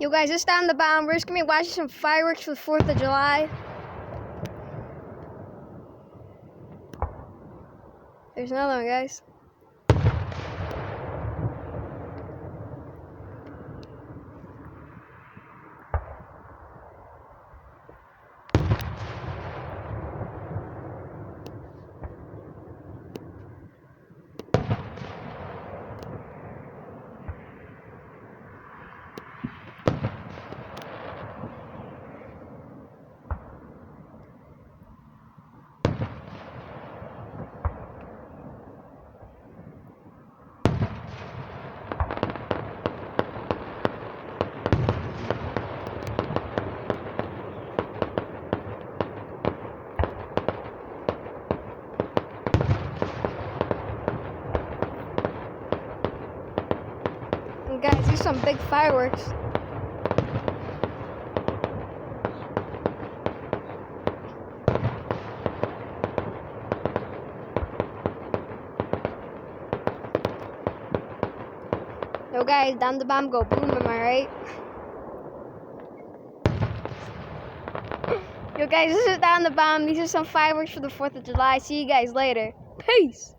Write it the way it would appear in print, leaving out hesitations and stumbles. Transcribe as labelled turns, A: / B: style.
A: Yo guys, it's down the bottom. We're just gonna be watching some fireworks for the 4th of July. There's another one, guys. And guys, these are some big fireworks. Yo guys, down the bomb go boom, am I right? Yo guys, this is down the bomb. These are some fireworks for the 4th of July. See you guys later. Peace!